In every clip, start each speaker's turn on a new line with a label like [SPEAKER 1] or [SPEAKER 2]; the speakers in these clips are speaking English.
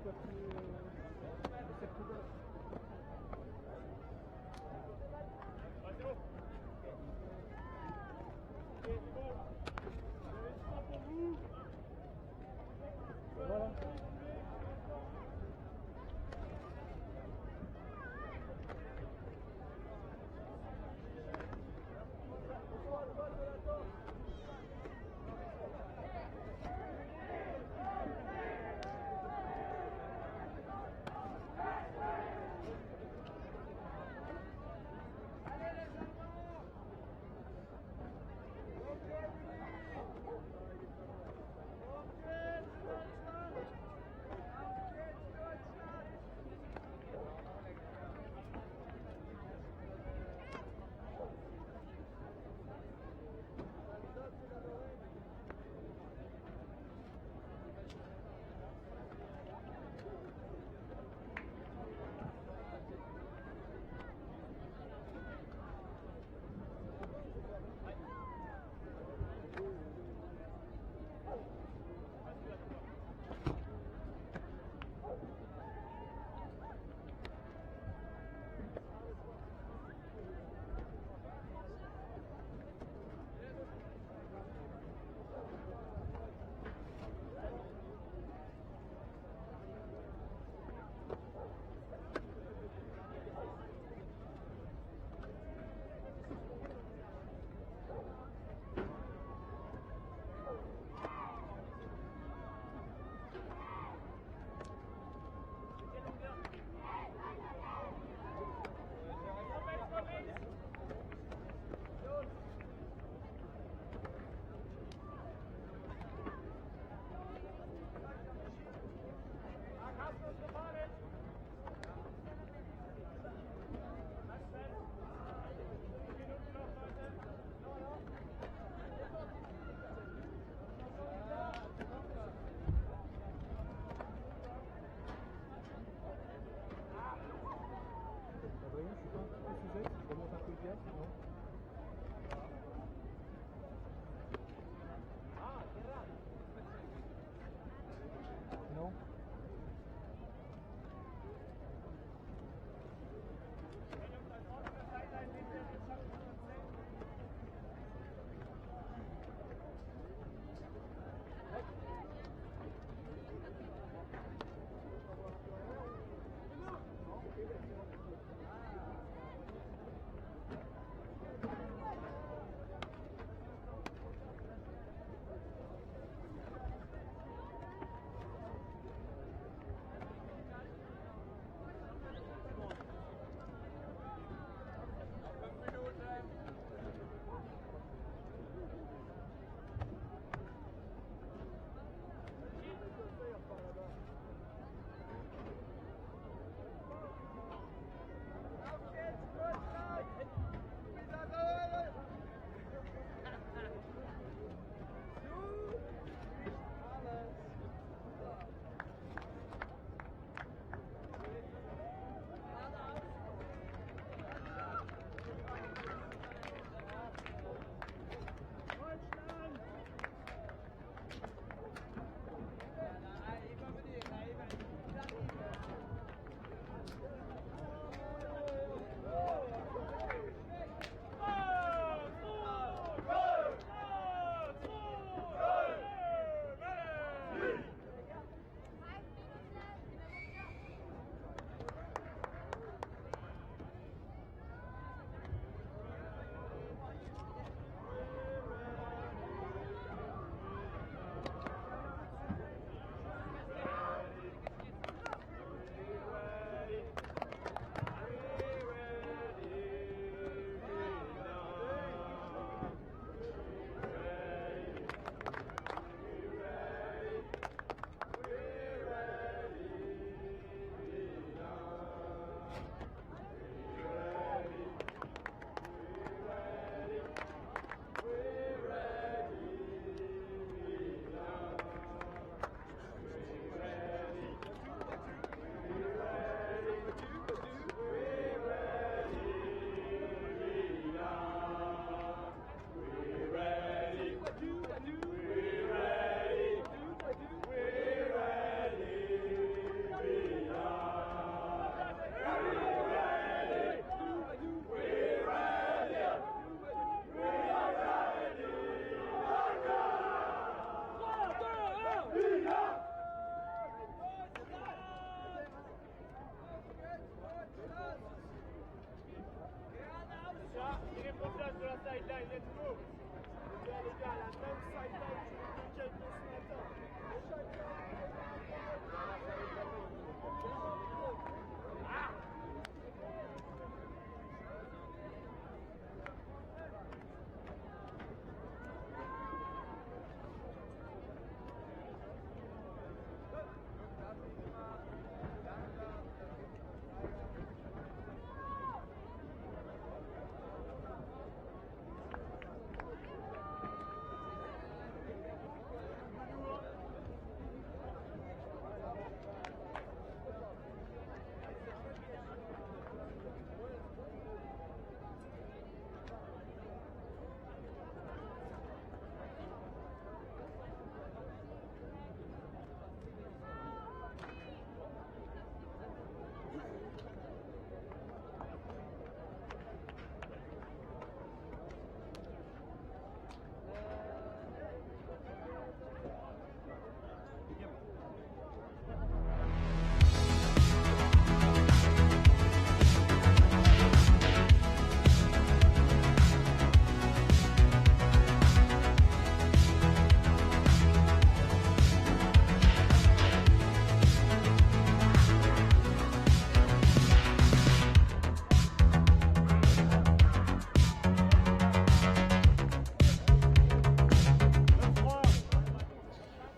[SPEAKER 1] soit plus acceptable.
[SPEAKER 2] C'est bon. C'est bon. Vous avez du temps pour vous.
[SPEAKER 1] Voilà.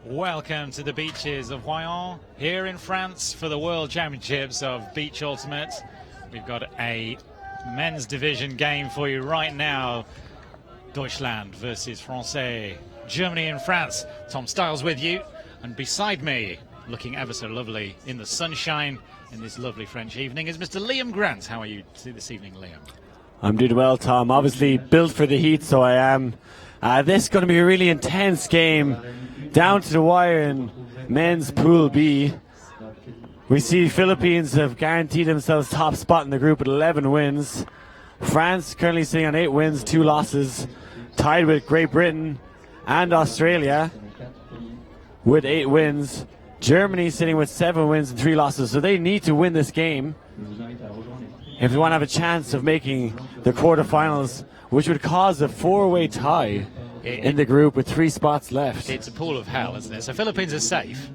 [SPEAKER 3] Welcome to the beaches of Royan, here in France for the World Championships of Beach Ultimate. We've got a men's division game for you right now. Deutschland versus Francais. Germany and France. Tom Styles with you, and beside me, looking ever so lovely in the sunshine in this lovely French evening, is Mr. Liam Grant. How are you this evening, Liam?
[SPEAKER 4] I'm doing well, Tom. Obviously built for the heat, so I am. This is going to be a really intense game. Down to the wire in men's Pool B. We see Philippines have guaranteed themselves top spot in the group with 11 wins. France currently sitting on 8 wins, 2 losses, tied with Great Britain and Australia with 8 wins. Germany sitting with 7 wins and 3 losses, so they need to win this game if they want to have a chance of making the quarterfinals, which would cause a 4-way tie in the group with 3 spots left.
[SPEAKER 3] It's a pool of hell, isn't it? So Philippines are safe.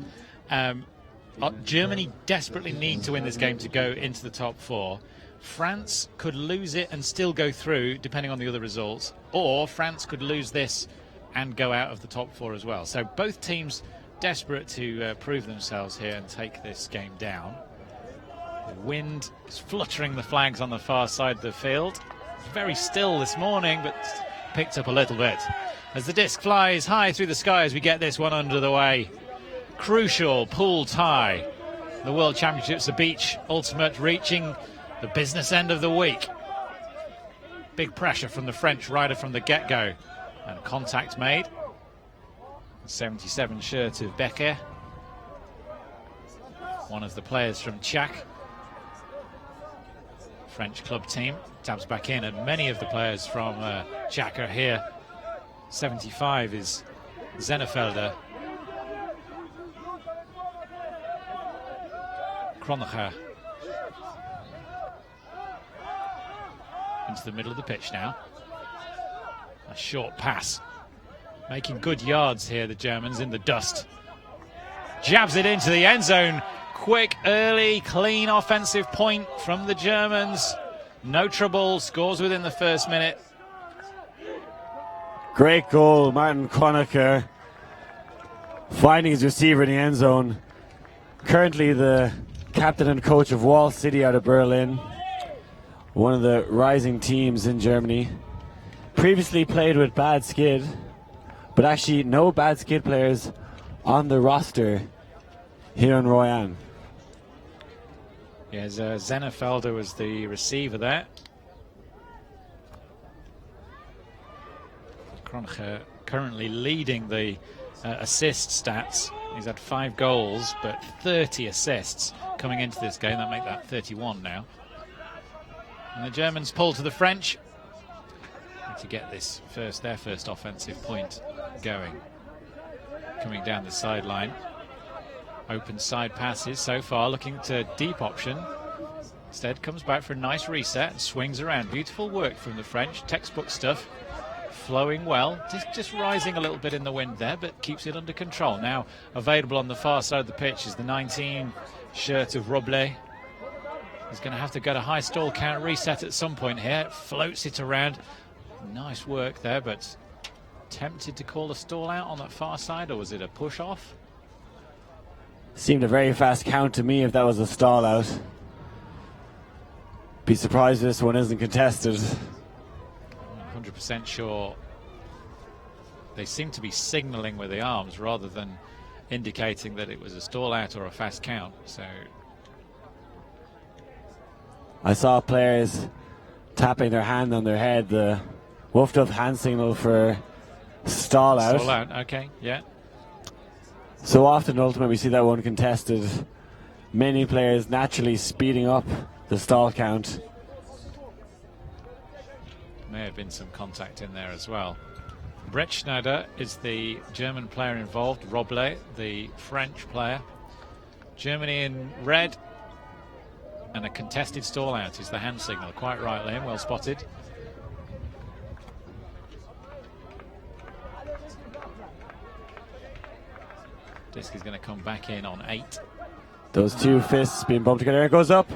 [SPEAKER 3] Germany desperately need to win this game to go into the top 4. France could lose it and still go through, depending on the other results, or France could lose this and go out of the top 4 as well. So both teams desperate to prove themselves here and take this game down. The wind is fluttering the flags on the far side of the field. It's very still this morning, but picked up a little bit as the disc flies high through the sky as we get this one under the way. Crucial pool tie. The World Championships of Beach Ultimate reaching the business end of the week. Big pressure from the French rider from the get-go, and contact made. The 77 shirt of Becker, one of the players from Czech French club team, taps back in, and many of the players from Czech are here. 75 is Zennefelder. Kronecher into the middle of the pitch now. A short pass, making good yards here, the Germans in the dust. Jabs it into the end zone. Quick, early, clean offensive point from the Germans. No trouble, scores within the first minute.
[SPEAKER 4] Great goal, Martin Kronecker finding his receiver in the end zone. Currently the captain and coach of Wall City out of Berlin, one of the rising teams in Germany. Previously played with Bad Skid, but actually no Bad Skid players on the roster here in Royan.
[SPEAKER 3] Yes, Zennefelder was the receiver there. Kronecher currently leading the assist stats. He's had 5 goals, but 30 assists coming into this game. That make that 31 now. And the Germans pull to the French to get this their first offensive point going. Coming down the sideline. Open side passes so far, looking at a deep option. Instead comes back for a nice reset and swings around. Beautiful work from the French, textbook stuff. Flowing well, just rising a little bit in the wind there, but keeps it under control. Now available on the far side of the pitch is the 19 shirt of Robles. He's going to have to get a high stall count reset at some point here. Floats it around. Nice work there, but tempted to call a stall out on that far side, or was it a push off?
[SPEAKER 4] Seemed a very fast count to me if that was a stall out. Be surprised if this one isn't contested.
[SPEAKER 3] 100% sure. They seem to be signaling with the arms rather than indicating that it was a stall out or a fast count. So
[SPEAKER 4] I saw players tapping their hand on their head, the woofed up hand signal for stall out.
[SPEAKER 3] Stall out, okay, yeah.
[SPEAKER 4] So often ultimately we see that one contested. Many players naturally speeding up the stall count.
[SPEAKER 3] May have been some contact in there as well. Brettschneider is the German player involved. Robles, the French player. Germany in red. And a contested stall out is the hand signal. Quite right, Liam, well spotted. Disc is going to come back in on 8.
[SPEAKER 4] Those two fists being bumped together. It goes up.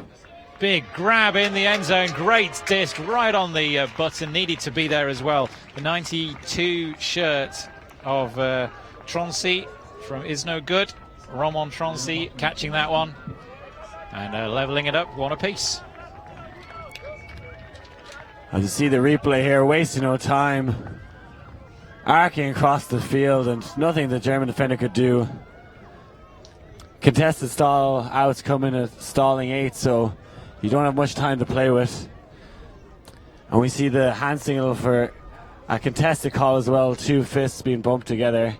[SPEAKER 3] Big grab in the end zone. Great disc right on the button. Needed to be there as well. The 92 shirt of Troncy from is no good. Remontrancy catching that one and leveling it up 1 apiece.
[SPEAKER 4] As you see the replay here, wasting no time, arcing across the field, and nothing the German defender could do. Contested stall outs come in at stalling 8, so you don't have much time to play with. And we see the hand signal for a contested call as well, 2 fists being bumped together.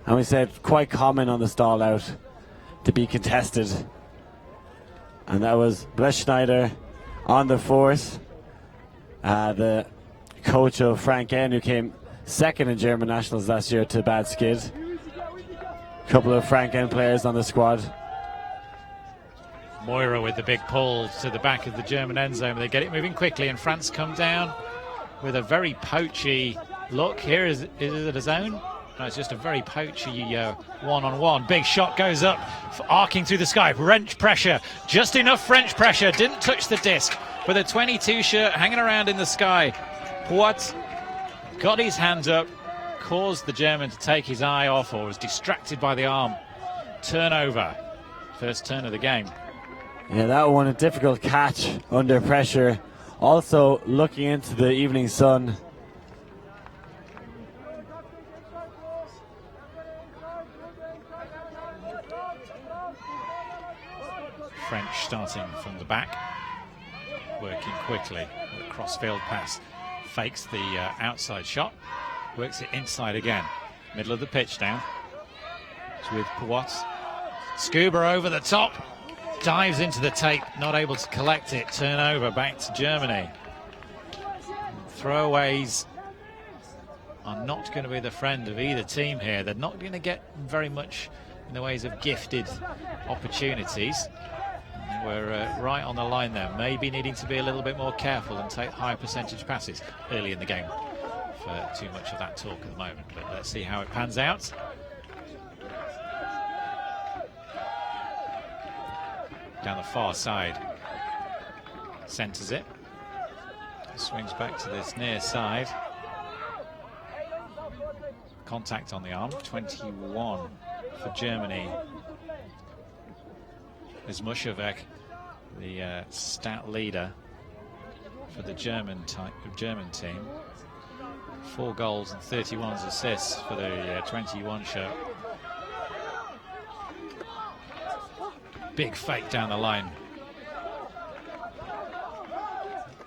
[SPEAKER 4] And we said quite common on the stall out to be contested. And that was Bleschneider on the fourth. The coach of Frank N, who came second in German Nationals last year to Bad Skid. A couple of Frank N players on the squad.
[SPEAKER 3] Moira with the big pull to the back of the German end zone. They get it moving quickly, and France come down with a very poachy look. Here is it a zone? No, it's just a very poachy one-on-one. Big shot goes up, arcing through the sky. French pressure, just enough French pressure. Didn't touch the disc, with a 22 shirt hanging around in the sky. Poit got his hands up, caused the German to take his eye off, or was distracted by the arm. Turnover, first turn of the game.
[SPEAKER 4] Yeah, that one a difficult catch under pressure. Also looking into the evening sun.
[SPEAKER 3] French starting from the back, working quickly. The cross-field pass, fakes the outside shot, works it inside again. Middle of the pitch now. It's with Poit. Scuba over the top, dives into the tape, not able to collect it. Turnover back to Germany. Throwaways are not going to be the friend of either team here. They're not going to get very much in the ways of gifted opportunities. We're right on the line there, maybe needing to be a little bit more careful and take high percentage passes early in the game for too much of that talk at the moment. But let's see how it pans out. Down the far side, centres it, swings back to this near side. Contact on the arm, 21 for Germany. Is Mushevek, the stat leader for the German team. 4 goals and 31 assists for the 21 shirt. Big fake down the line.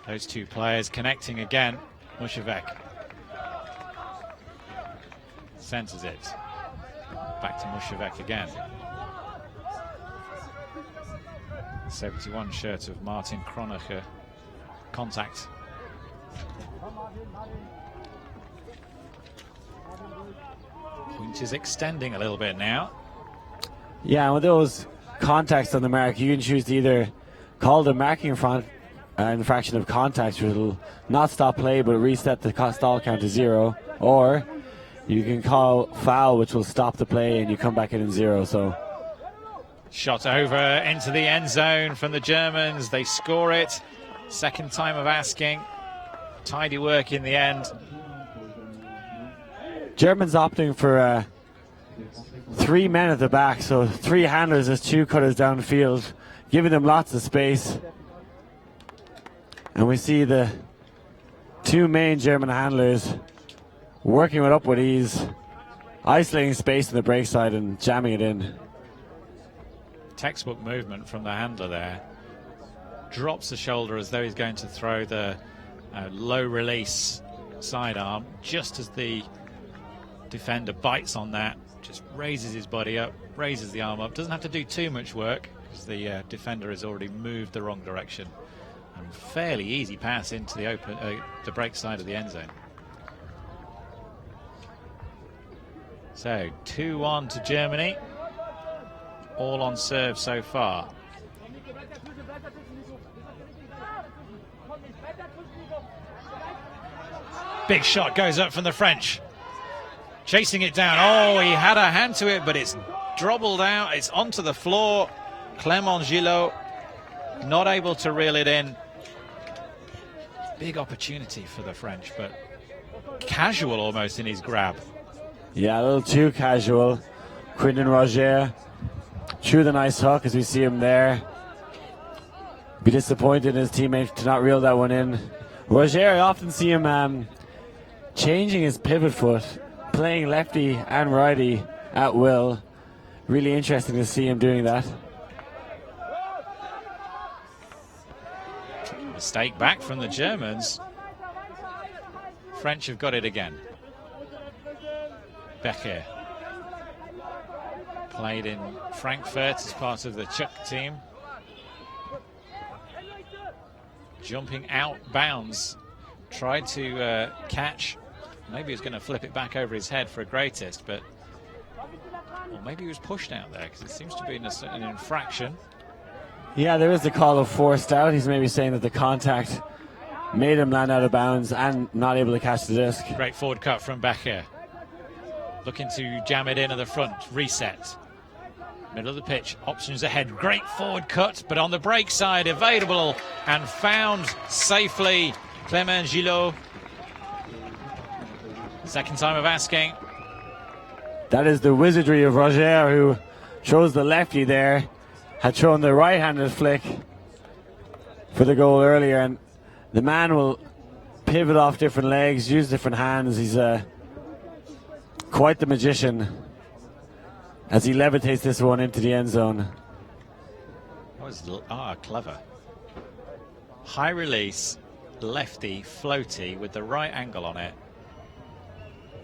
[SPEAKER 3] Those two players connecting again. Mushevek centres it. Back to Mushevek again. 71 shirt of Martin Kronecker. Contact. Point is extending a little bit now.
[SPEAKER 4] Yeah, with those contacts on the mark, you can choose to either call the marking infraction of contact, which will not stop play but reset the stall count to 0, or you can call foul, which will stop the play and you come back in 0. So
[SPEAKER 3] shot over into the end zone from the Germans. They score it. Second time of asking. Tidy work in the end.
[SPEAKER 4] Germans opting for 3 men at the back, so 3 handlers as 2 cutters downfield, giving them lots of space. And we see the 2 main German handlers working it up with ease, isolating space in the break side and jamming it in.
[SPEAKER 3] Textbook movement from the handler there. Drops the shoulder as though he's going to throw the low release sidearm. Just as the defender bites on that, just raises his body up, raises the arm up. Doesn't have to do too much work because the defender has already moved the wrong direction. And fairly easy pass into the break side of the end zone. So 2-1 to Germany. All on serve so far. Big shot goes up from the French. Chasing it down. Oh, he had a hand to it, but it's dribbled out. It's onto the floor. Clément Gillot not able to reel it in. Big opportunity for the French, but casual almost in his grab.
[SPEAKER 4] Yeah, a little too casual. Quinton Roger threw the nice hook as we see him there. Be disappointed in his teammate to not reel that one in. Roger, I often see him changing his pivot foot, playing lefty and righty at will. Really interesting to see him doing that.
[SPEAKER 3] Mistake back from the Germans. French have got it again. Becker played in Frankfurt as part of the Czech team. Jumping out bounds, tried to catch. Maybe he was going to flip it back over his head for a greatest, but or maybe he was pushed out there because it seems to be an infraction.
[SPEAKER 4] Yeah, there is a call of forced out. He's maybe saying that the contact made him land out of bounds and not able to catch the disc.
[SPEAKER 3] Great forward cut from Becker. Looking to jam it in at the front. Reset. Middle of the pitch. Options ahead. Great forward cut, but on the break side, evadable and found safely. Clement Gillot. Second time of asking.
[SPEAKER 4] That is the wizardry of Roger, who chose the lefty there. Had shown the right-handed flick for the goal earlier, and the man will pivot off different legs, use different hands. He's quite the magician as he levitates this one into the end zone.
[SPEAKER 3] That was clever. High release, lefty, floaty with the right angle on it.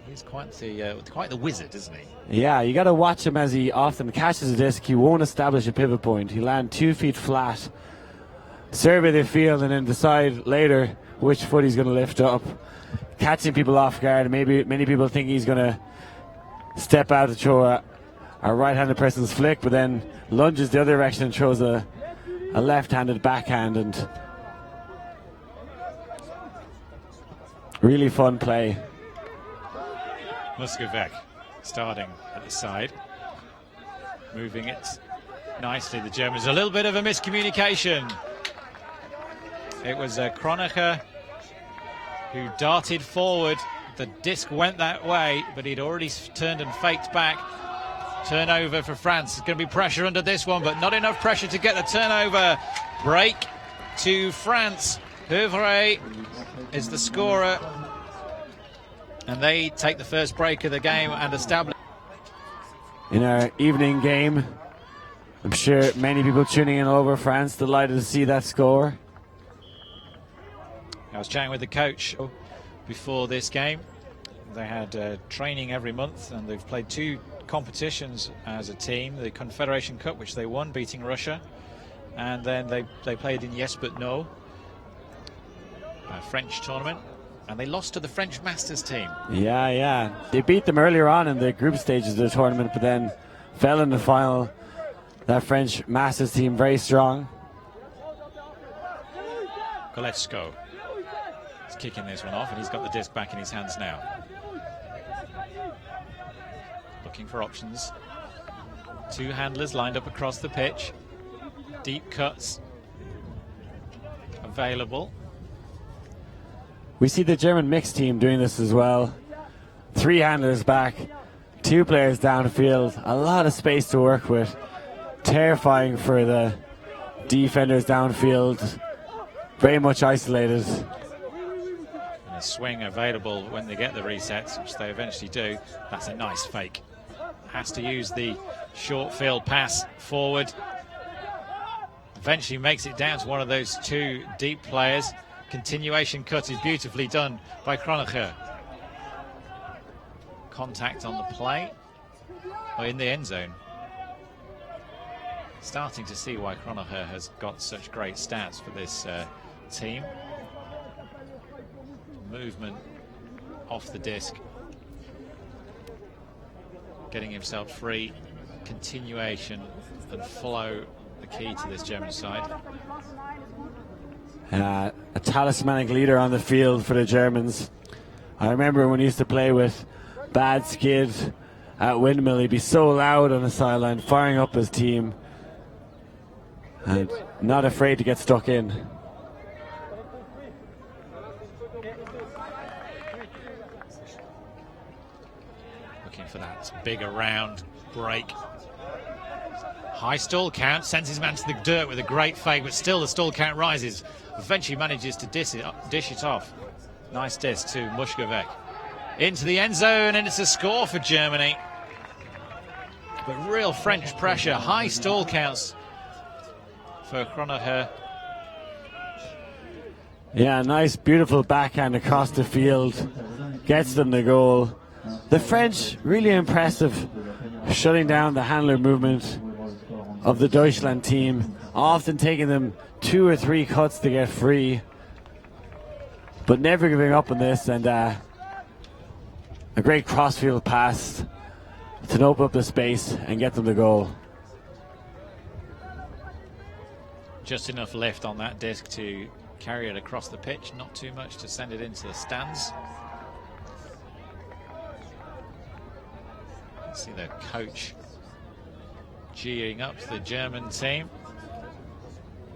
[SPEAKER 3] He's quite the wizard, isn't he?
[SPEAKER 4] Yeah, you got to watch him as he often catches a disc. He won't establish a pivot point. He'll land 2 feet flat, survey the field, and then decide later which foot he's going to lift up, catching people off guard. Maybe many people think he's going to step out to throw a right-handed person's flick, but then lunges the other direction and throws a left-handed backhand. And really fun play.
[SPEAKER 3] Muskovec starting at the side, moving it nicely. The Germans, a little bit of a miscommunication. It was Kronecker who darted forward. The disc went that way, but he'd already turned and faked back. Turnover for France. There's going to be pressure under this one, but not enough pressure to get the turnover. Break to France. Heuvray is the scorer. And they take the first break of the game and establish.
[SPEAKER 4] In our evening game, I'm sure many people tuning in all over France delighted to see that score.
[SPEAKER 3] I was chatting with the coach before this game. They had training every month, and they've played 2 competitions as a team. The Confederation Cup, which they won, beating Russia, and then they played in Yes But No, a French tournament. And they lost to the French Masters team.
[SPEAKER 4] Yeah. They beat them earlier on in the group stages of the tournament, but then fell in the final. That French Masters team, very strong.
[SPEAKER 3] Kolecko is kicking this one off, and he's got the disc back in his hands now. Looking for options. 2 handlers lined up across the pitch. Deep cuts available.
[SPEAKER 4] We see the German mixed team doing this as well. 3 handlers back, 2 players downfield, a lot of space to work with. Terrifying for the defenders downfield, very much isolated.
[SPEAKER 3] And a swing available when they get the resets, which they eventually do. That's a nice fake. Has to use the short field pass forward. Eventually makes it down to one of those 2 deep players. Continuation cut is beautifully done by Kronecker. Contact on the play, or in the end zone. Starting to see why Kronecker has got such great stats for this team. Movement off the disc, getting himself free, continuation and flow, the key to this German side.
[SPEAKER 4] A talismanic leader on the field for the Germans. I remember when he used to play with Bad Skid at Windmill, he'd be so loud on the sideline, firing up his team and not afraid to get stuck in.
[SPEAKER 3] Looking for that big around break. High stall count, sends his man to the dirt with a great fake, but still the stall count rises. Eventually manages to dish it off. Nice disc to Mushkovec. Into the end zone, and it's a score for Germany. But real French pressure, high stall counts for Kronacher.
[SPEAKER 4] Yeah, nice, beautiful backhand across the field. Gets them the goal. The French, really impressive, shutting down the handler movement of the Deutschland team, often taking them 2 or 3 cuts to get free, but never giving up on this, and a great crossfield pass to open up the space and get them the goal.
[SPEAKER 3] Just enough lift on that disc to carry it across the pitch, not too much to send it into the stands. See the coach geeing up the German team,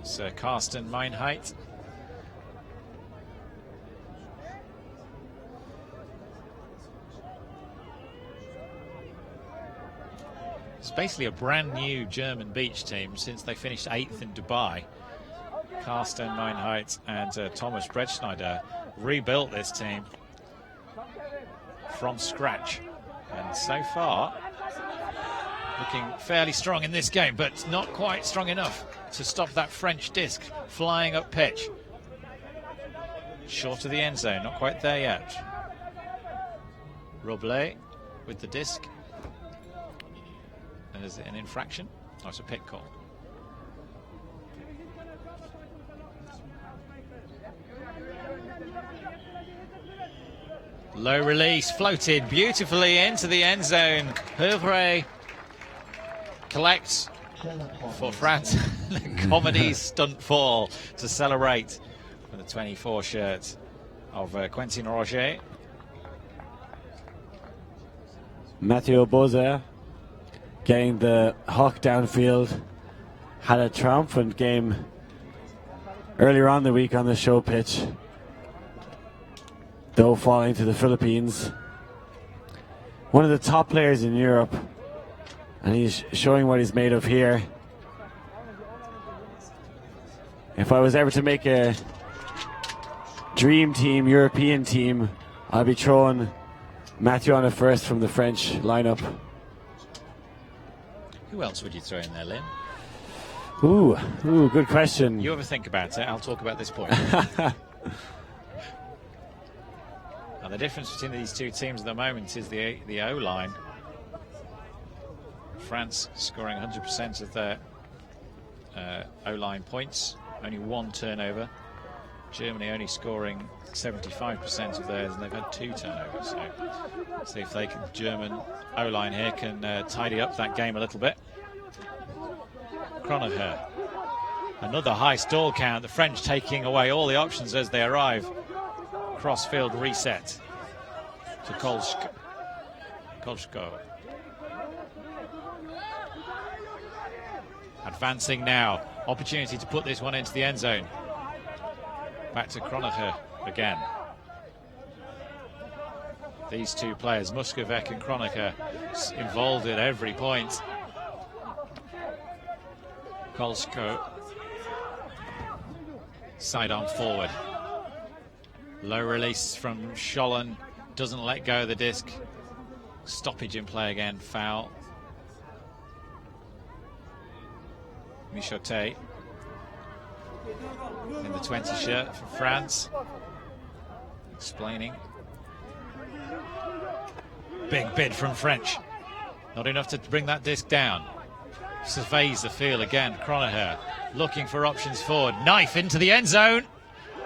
[SPEAKER 3] Sir Carsten Meinheit. It's basically a brand new German beach team since they finished 8th in Dubai. Carsten Meinheit and Thomas Bretschneider rebuilt this team from scratch, and so far looking fairly strong in this game, but not quite strong enough to stop that French disc flying up pitch. Short of the end zone, not quite there yet. Roblet with the disc. And is it an infraction? Oh, it's a pit call. Low release, floated beautifully into the end zone. Hervé collects for France the comedy stunt fall to celebrate with the 24 shirt of Quentin Roger.
[SPEAKER 4] Mathieu Bozer getting the hawk downfield. Had a triumphant game earlier on the week on the show pitch, though falling to the Philippines. One of the top players in Europe, and he's showing what he's made of here. If I was ever to make a dream team, European team, I'd be throwing Mathieu on it first from the French lineup.
[SPEAKER 3] Who else would you throw in there, Lynn?
[SPEAKER 4] Ooh, good question.
[SPEAKER 3] You ever think about it? I'll talk about this point. And the difference between these two teams at the moment is the O-line. France scoring 100% of their O-line points, only 1 turnover. Germany only scoring 75% of theirs, and they've had 2 turnovers. So see if the German O-line here can tidy up that game a little bit. Kronacher, another high stall count. The French taking away all the options as they arrive. Cross-field reset to Kolschko. Advancing now, opportunity to put this one into the end zone. Back to Kronacher again. These two players, Mushkovec and Kronacher, involved at every point. Kolschko, sidearm forward. Low release from Schollen, doesn't let go of the disc. Stoppage in play again, foul. Michotet in the 20 shirt for France, explaining. Big bid from French, not enough to bring that disc down. Surveys the field again. Kronacher looking for options forward. Knife into the end zone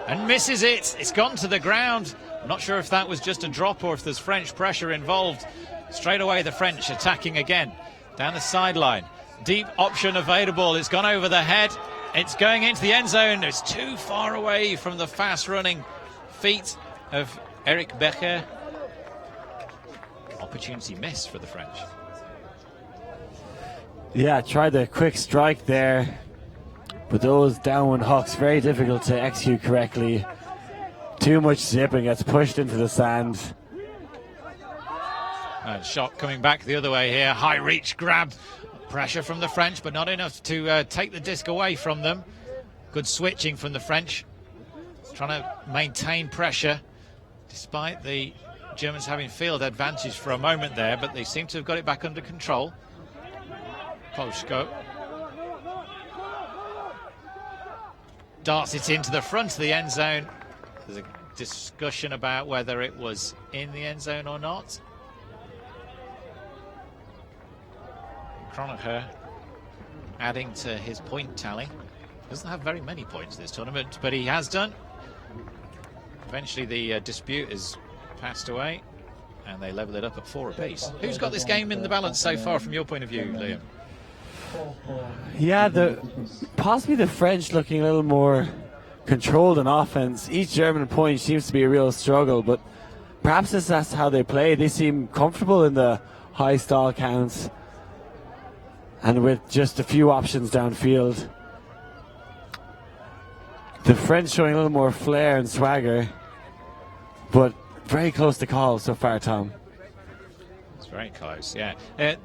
[SPEAKER 3] and misses it. It's gone to the ground. I'm not sure if that was just a drop or if there's French pressure involved. Straight away the French attacking again down the sideline. Deep option available. It's gone over the head. It's going into the end zone. It's too far away from the fast running feet of Eric Becher. Opportunity miss for the French.
[SPEAKER 4] Yeah, tried the quick strike there, but those downwind hooks, very difficult to execute correctly. Too much zip and gets pushed into the sand.
[SPEAKER 3] And shot coming back the other way here. High reach grab. Pressure from the French, but not enough to take the disc away from them. Good switching from the French. Trying to maintain pressure despite the Germans having field advantage for a moment there, but they seem to have got it back under control. Polsko darts it into the front of the end zone. There's a discussion about whether it was in the end zone or not. Kronacher adding to his point tally. Doesn't have very many points this tournament, but he has done. Eventually the dispute is passed away and they level it up at 4 apiece. Who's got this game in the balance so far from your point of view, Liam?
[SPEAKER 4] Yeah, possibly the French looking a little more controlled in offense. Each German point seems to be a real struggle, but perhaps that's how they play. They seem comfortable in the high stall counts and with just a few options downfield. The French showing a little more flair and swagger, but very close to call so far, Tom.
[SPEAKER 3] It's very close, yeah.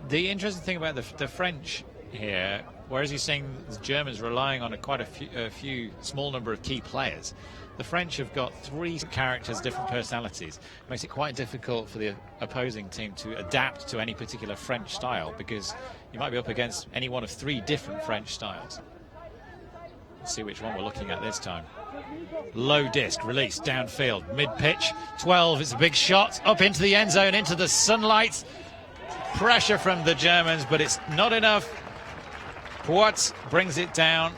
[SPEAKER 3] The interesting thing about the French here, whereas you're seeing the Germans relying on quite a few small number of key players, the French have got 3 characters, different personalities. It makes it quite difficult for the opposing team to adapt to any particular French style, because you might be up against any one of 3 different French styles. Let's see which one we're looking at this time. Low disc, release, downfield, mid-pitch, 12, it's a big shot, up into the end zone, into the sunlight. Pressure from the Germans, but it's not enough. Poit brings it down.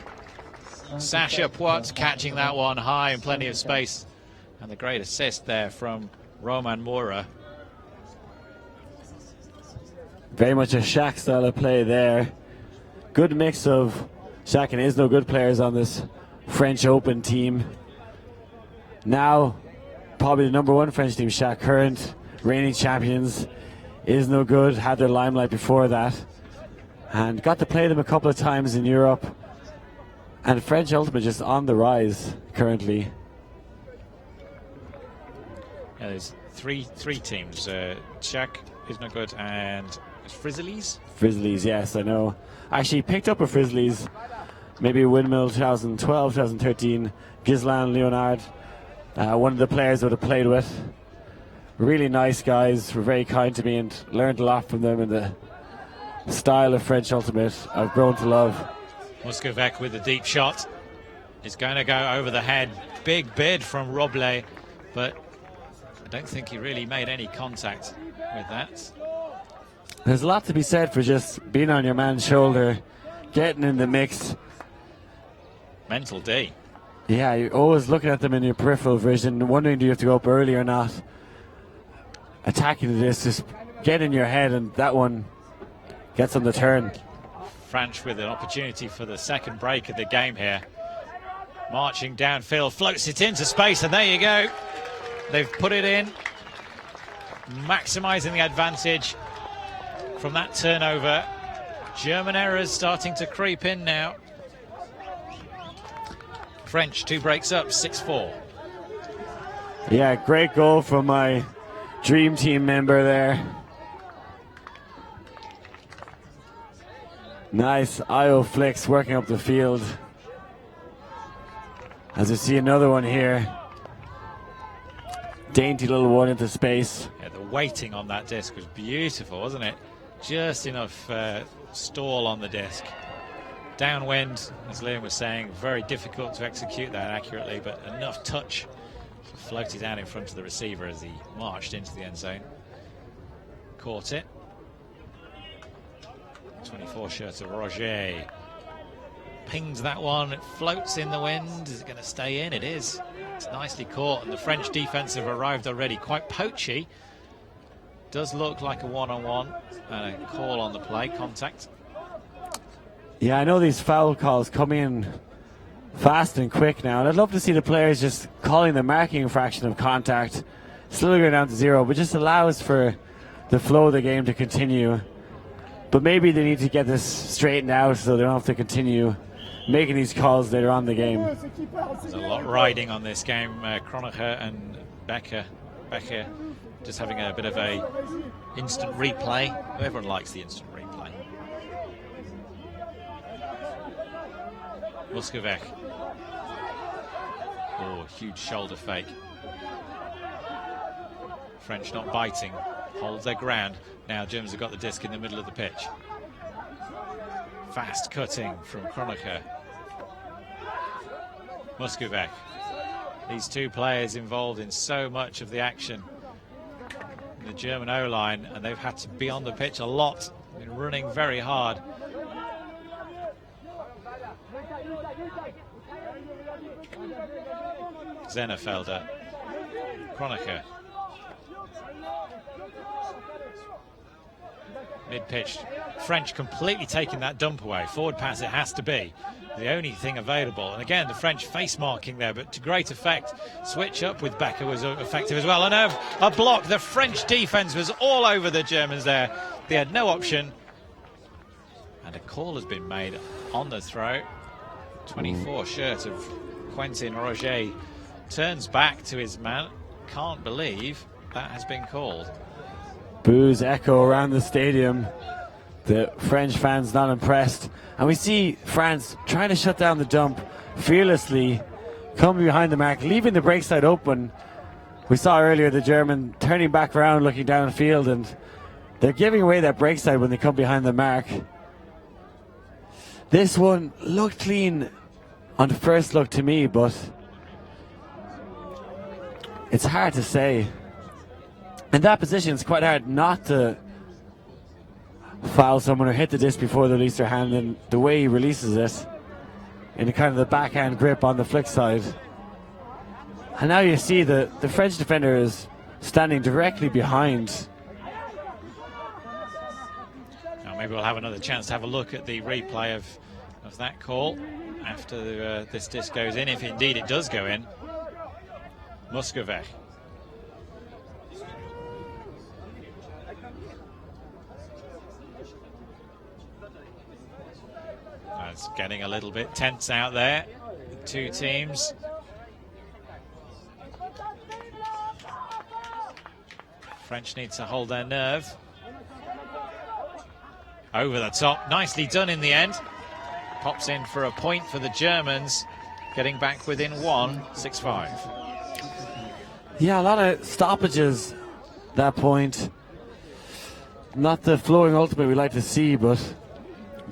[SPEAKER 3] Sasha Poit catching that one high and plenty of space. And the great assist there from Roman Mora.
[SPEAKER 4] Very much a Shaq style of play there. Good mix of Shaq and Isno, good players on this French Open team. Now, probably the #1 French team, Shaq, current reigning champions. Isno good, had their limelight before that. And got to play them a couple of times in Europe. And French Ultimate just on the rise currently.
[SPEAKER 3] Yeah, there's three teams. Shaq, Isno good, and Frizzlies?
[SPEAKER 4] Frizzlies, yes, I know. Actually picked up a Frizzlies, maybe Windmill 2012, 2013, Ghislain Leonard, one of the players I would have played with. Really nice guys, were very kind to me and learned a lot from them in the style of French Ultimate I've grown to love.
[SPEAKER 3] Muskovec with the deep shot. It's going to go over the head. Big bid from Roble, but I don't think he really made any contact with that.
[SPEAKER 4] There's a lot to be said for just being on your man's shoulder, getting in the mix.
[SPEAKER 3] Mental D.
[SPEAKER 4] Yeah, you're always looking at them in your peripheral vision, wondering do you have to go up early or not. Attacking this, just get in your head, and that one gets on the turn.
[SPEAKER 3] French with an opportunity for the second break of the game here. Marching downfield, floats it into space, and there you go. They've put it in, maximising the advantage from that turnover. German errors starting to creep in now. French 2 breaks up, 6-4.
[SPEAKER 4] Yeah, great goal from my dream team member there. Nice IO flicks working up the field. As you see another one here. Dainty little one into space.
[SPEAKER 3] Yeah, the weighting on that disc was beautiful, wasn't it? Just enough stall on the disc. Downwind, as Liam was saying, very difficult to execute that accurately, but enough touch to float it down in front of the receiver as he marched into the end zone. Caught it. 24 shirt of Roger. Pings that one, it floats in the wind. Is it going to stay in? It is. It's nicely caught, and the French defense have arrived already. Quite poachy. Does look like a one-on-one and a call on the play, contact.
[SPEAKER 4] Yeah, I know these foul calls come in fast and quick now, and I'd love to see the players just calling the marking infraction of contact, still go down to 0, but just allows for the flow of the game to continue. But maybe they need to get this straightened out so they don't have to continue making these calls later on in the game.
[SPEAKER 3] There's a lot riding on this game. Kronacher and Becker just having a bit of a instant replay. Everyone likes the instant replay. Muskovec. Oh, huge shoulder fake. French not biting, holds their ground. Now Germans have got the disc in the middle of the pitch. Fast cutting from Kronecker. Muskovec. These two players involved in so much of the action in the German O-line, and they've had to be on the pitch a lot. Been running very hard. Zennefelder. Kronecker. Mid-pitch. French completely taking that dump away. Forward pass it has to be. The only thing available. And again, the French face marking there, but to great effect. Switch up with Becker was effective as well. And a block. The French defence was all over the Germans there. They had no option. And a call has been made on the throw. 24 shirt of Quentin Roger turns back to his man. Can't believe that has been called.
[SPEAKER 4] Boos echo around the stadium. The French fans not impressed. And we see France trying to shut down the dump fearlessly, coming behind the mark, leaving the break side open. We saw earlier the German turning back around, looking downfield, and they're giving away that break side when they come behind the mark. This one looked clean on the first look to me, but it's hard to say. In that position, it's quite hard not to foul someone or hit the disc before they release their hand, and the way he releases it in a kind of the backhand grip on the flick side. And now you see the French defender is standing directly behind.
[SPEAKER 3] Now maybe we'll have another chance to have a look at the replay of that call after this disc goes in, if indeed it does go in. Muskovec. It's getting a little bit tense out there. The two teams. French need to hold their nerve. Over the top. Nicely done in the end. Pops in for a point for the Germans. Getting back within one. 6-5.
[SPEAKER 4] Yeah, a lot of stoppages at that point. Not the flowing ultimate we like to see, but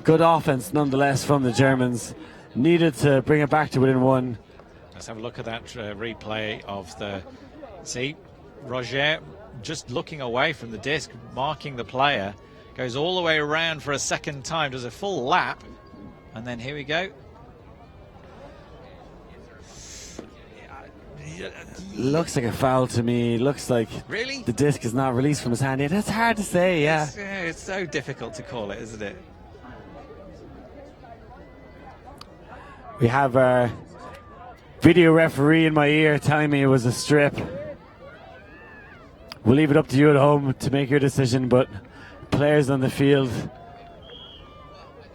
[SPEAKER 4] good offense nonetheless from the Germans. Needed to bring it back to within one.
[SPEAKER 3] Let's have a look at that replay of the... See, Roger just looking away from the disc, marking the player. Goes all the way around for a second time, does a full lap. And then here we go.
[SPEAKER 4] Looks like a foul to me. Looks like
[SPEAKER 3] really
[SPEAKER 4] the disc is not released from his hand yet. That's hard to say, yeah.
[SPEAKER 3] It's so difficult to call it, isn't it?
[SPEAKER 4] We have our video referee in my ear telling me it was a strip. We'll leave it up to you at home to make your decision, but players on the field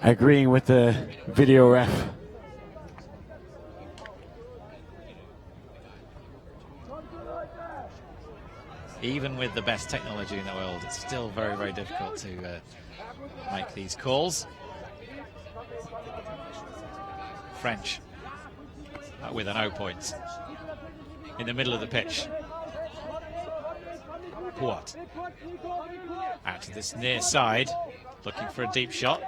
[SPEAKER 4] agreeing with the video ref.
[SPEAKER 3] Even with the best technology in the world, it's still very, very difficult to make these calls. French with an 0 point in the middle of the pitch. What? Out to this near side, looking for a deep shot.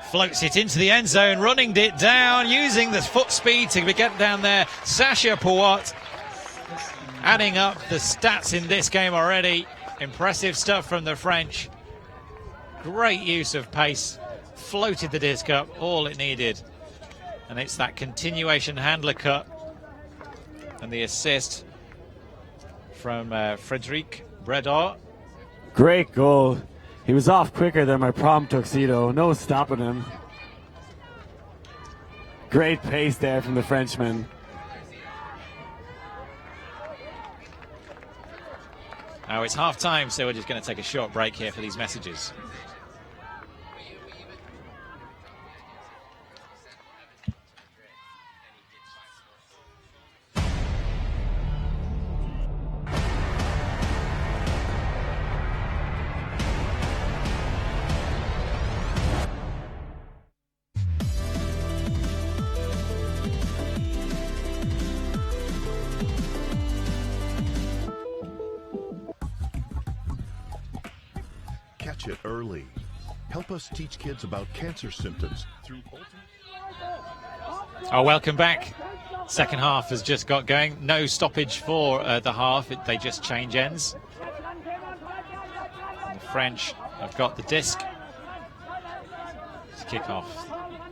[SPEAKER 3] Floats it into the end zone, running it down, using the foot speed to get down there. Sacha Pouat adding up the stats in this game already. Impressive stuff from the French. Great use of pace. Floated the disc up, all it needed. And it's that continuation handler cut. And the assist from Frédéric Bredor.
[SPEAKER 4] Great goal. He was off quicker than my prom tuxedo. No stopping him. Great pace there from the Frenchman.
[SPEAKER 3] Now it's half time, so we're just going to take a short break here for these messages.
[SPEAKER 5] catch it early. Help us teach kids about cancer symptoms through
[SPEAKER 3] Oh, welcome back. Second half has just got going. No stoppage for the half. They just change ends. And the French have got the disc. To kick off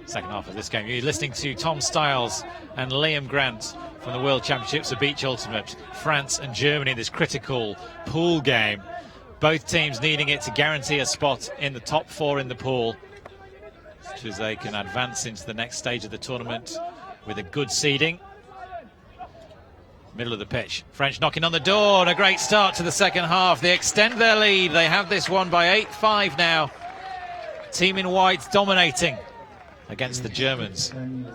[SPEAKER 3] second half of this game. You're listening to Tom Stiles and Liam Grant from the World Championships of Beach Ultimate. France and Germany in this critical pool game. Both teams needing it to guarantee a spot in the top 4 in the pool, so as they can advance into the next stage of the tournament with a good seeding. Middle of the pitch. French knocking on the door, and a great start to the second half. They extend their lead. They have this one by 8-5 now. Team in white dominating against the Germans.
[SPEAKER 4] And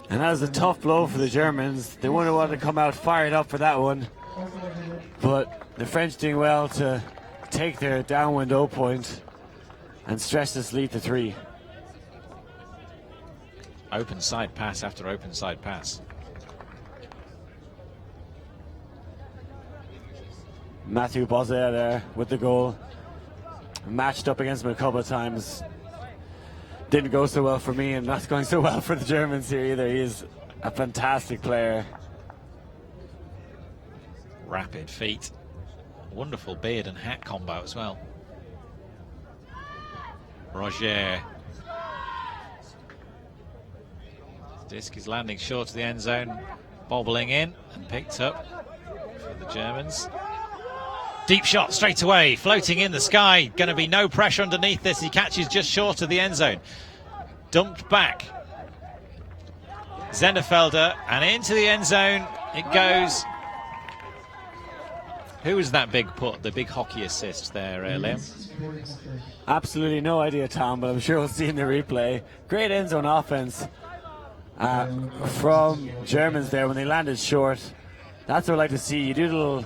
[SPEAKER 4] that was a tough blow for the Germans. They wouldn't want to come out fired up for that one. But the French doing well to take their downwind 0 point and stretch this lead to 3.
[SPEAKER 3] Open side pass after open side pass.
[SPEAKER 4] Matthew Bozea there with the goal. Matched up against him a couple of times. Didn't go so well for me, and not going so well for the Germans here either. He is a fantastic player.
[SPEAKER 3] Rapid feet. Wonderful beard and hat combo as well. Roger. Disc is landing short of the end zone, bobbling in and picked up for the Germans. Deep shot straight away, floating in the sky. Going to be no pressure underneath this. He catches just short of the end zone. Dumped back. Zenderfelder, and into the end zone it goes. Who was that big put, the big hockey assist there, Liam?
[SPEAKER 4] Absolutely no idea, Tom, but I'm sure we'll see in the replay. Great end zone offense from Germans there when they landed short. That's what I like to see. You do a little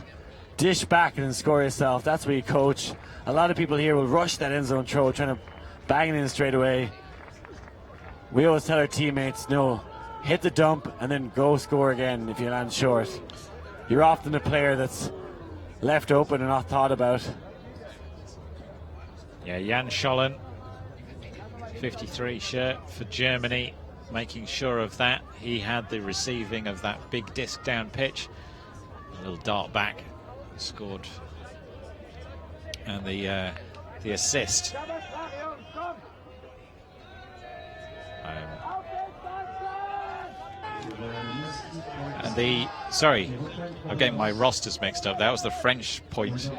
[SPEAKER 4] dish back and then score yourself. That's what you coach. A lot of people here will rush that end zone throw, trying to bang it in straight away. We always tell our teammates, no, hit the dump and then go score again if you land short. You're often a player that's left open and not thought about.
[SPEAKER 3] Yeah, Jan Schollen, 53 shirt for Germany, making sure of that. He had the receiving of that big disc down pitch. A little dart back, scored. And the assist. I'm getting my rosters mixed up. That was the French point.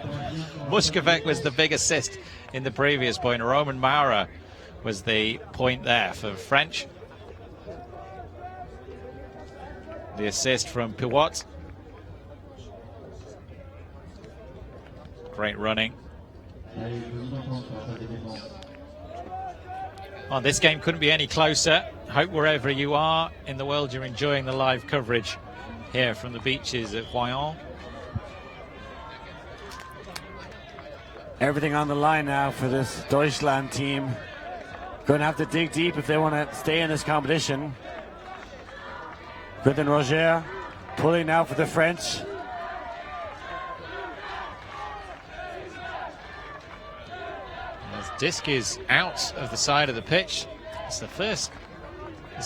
[SPEAKER 3] Muskovec was the big assist in the previous point. Roman Maurer was the point there for French. The assist from Piwot. Great running. Well, this game couldn't be any closer. Hope wherever you are in the world you're enjoying the live coverage here from the beaches at Royan.
[SPEAKER 4] Everything on the line now for this Deutschland team. Going to have to dig deep if they want to stay in this competition. Quentin Roger pulling now for the French.
[SPEAKER 3] As disc is out of the side of the pitch. It's the first,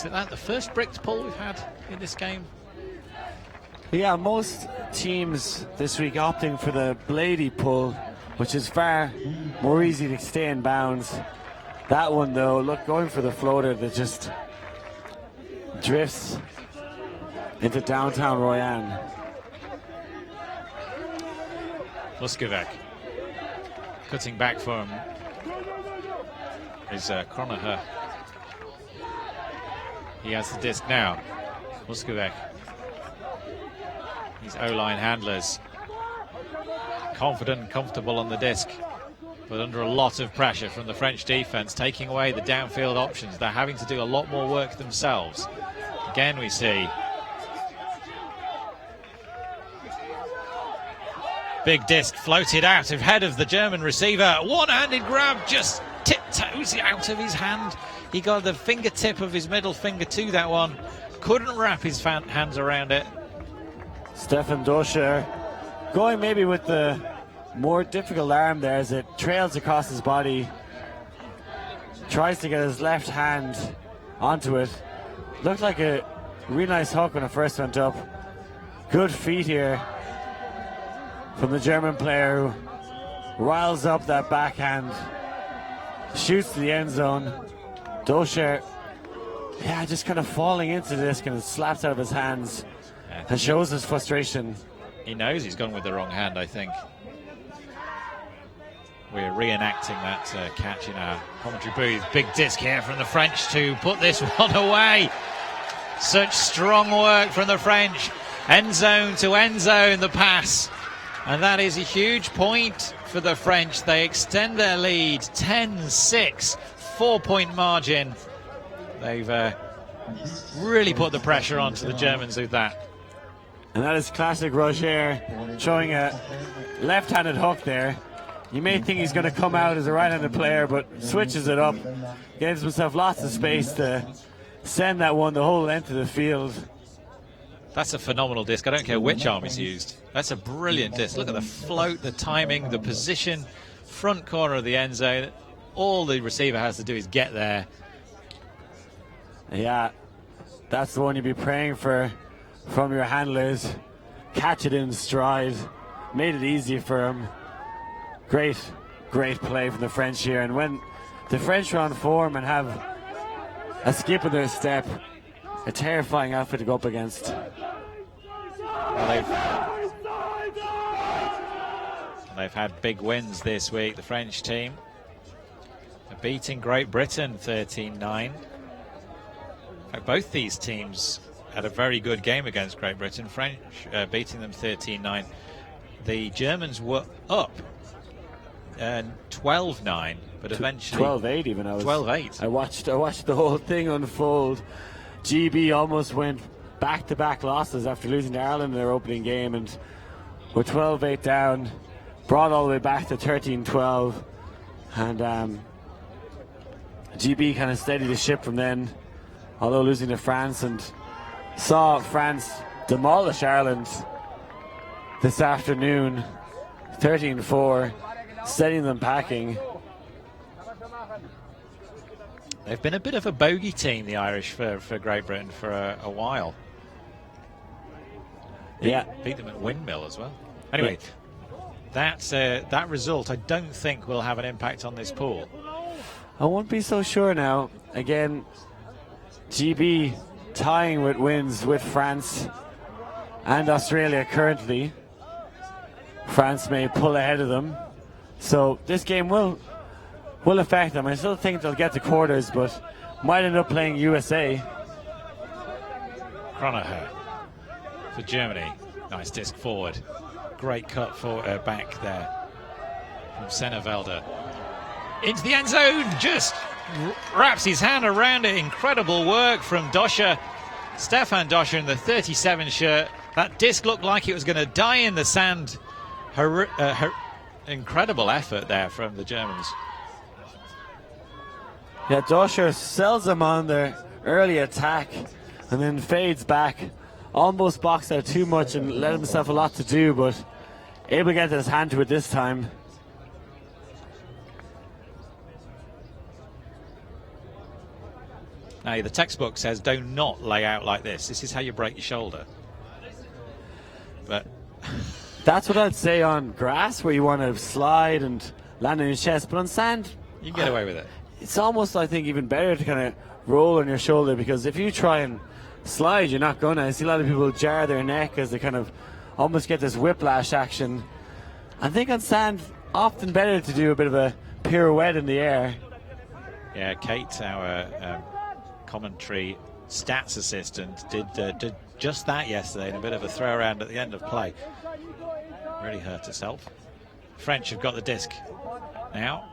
[SPEAKER 3] the first bricked pull we've had in this game?
[SPEAKER 4] Yeah, most teams this week opting for the bladey pull, which is far more easy to stay in bounds. That one though, look, going for the floater that just drifts into downtown Royan.
[SPEAKER 3] Muskovec cutting back for him is Kronacher. He has the disc now. Muskovec. His O-line handlers confident and comfortable on the disc, but under a lot of pressure from the French defense, taking away the downfield options. They're having to do a lot more work themselves. Again, we see big disc floated out ahead of the German receiver. One-handed grab, just tiptoes out of his hand. He got the fingertip of his middle finger to that one. Couldn't wrap his hands around it.
[SPEAKER 4] Stefan Doscher going maybe with the more difficult arm there as it trails across his body. Tries to get his left hand onto it. Looked like a really nice hook when it first went up. Good feet here from the German player who riles up that backhand. Shoots to the end zone. Dosher, just kind of falling into this, kind of slaps out of his hands and shows his frustration.
[SPEAKER 3] He knows he's gone with the wrong hand, I think. We're reenacting that catch in our commentary booth. Big disc here from the French to put this one away. Such strong work from the French. End zone to end zone, the pass. And that is a huge point for the French. They extend their lead, 10-6, 4-point margin. They've really put the pressure onto the Germans with that.
[SPEAKER 4] And that is classic Roger, showing a left-handed hook there. You may think he's going to come out as a right-handed player, but switches it up, gives himself lots of space to send that one the whole length of the field.
[SPEAKER 3] That's a phenomenal disc. I don't care which arm is used. That's a brilliant disc. Look at the float, the timing, the position, front corner of the end zone. All the receiver has to do is get there.
[SPEAKER 4] Yeah, that's the one you'd be praying for from your handlers. Catch it in stride. Made it easy for him. Great play from the French here. And when the French are on form and have a skip in their step, a terrifying outfit to go up against.
[SPEAKER 3] Well, they've had big wins this week, the French team. They're beating Great Britain 13-9. In fact, both these teams had a very good game against Great Britain. French beating them 13-9. The Germans were up 12-9, but eventually
[SPEAKER 4] 12-8 even.
[SPEAKER 3] 12-8.
[SPEAKER 4] I watched the whole thing unfold. GB almost went back-to-back losses after losing to Ireland in their opening game, and were 12-8 down, brought all the way back to 13-12, and GB kind of steadied the ship from then, although losing to France, and saw France demolish Ireland this afternoon, 13-4, setting them packing.
[SPEAKER 3] They've been a bit of a bogey team, the Irish, for Great Britain for a while. Beat them at Windmill as well. Anyway, that result I don't think will have an impact on this pool.
[SPEAKER 4] I won't be so sure now. Again, GB tying with wins with France and Australia currently. France may pull ahead of them. So this game will affect them. I still think they'll get to quarters, but might end up playing USA.
[SPEAKER 3] Kronacher for Germany. Nice disc forward. Great cut for back there from Sennevelde. Into the end zone, just wraps his hand around it. Incredible work from Doscher. Stefan Doscher in the 37 shirt. That disc looked like it was going to die in the sand. Incredible effort there from the Germans.
[SPEAKER 4] Yeah, Doscher sells him on their early attack and then fades back. Almost boxed out too much and let himself a lot to do, but able to get his hand to it this time.
[SPEAKER 3] Now, the textbook says do not lay out like this. This is how you break your shoulder. But
[SPEAKER 4] that's what I'd say on grass, where you want to slide and land on your chest, but on sand,
[SPEAKER 3] you can get away with it.
[SPEAKER 4] It's almost, I think, even better to kind of roll on your shoulder, because if you try and slide, you're not gonna. I see a lot of people jar their neck as they kind of almost get this whiplash action. I think on sand, often better to do a bit of a pirouette in the air.
[SPEAKER 3] Yeah, Kate, our commentary stats assistant, did just that yesterday in a bit of a throw around at the end of play. Really hurt herself. French have got the disc now.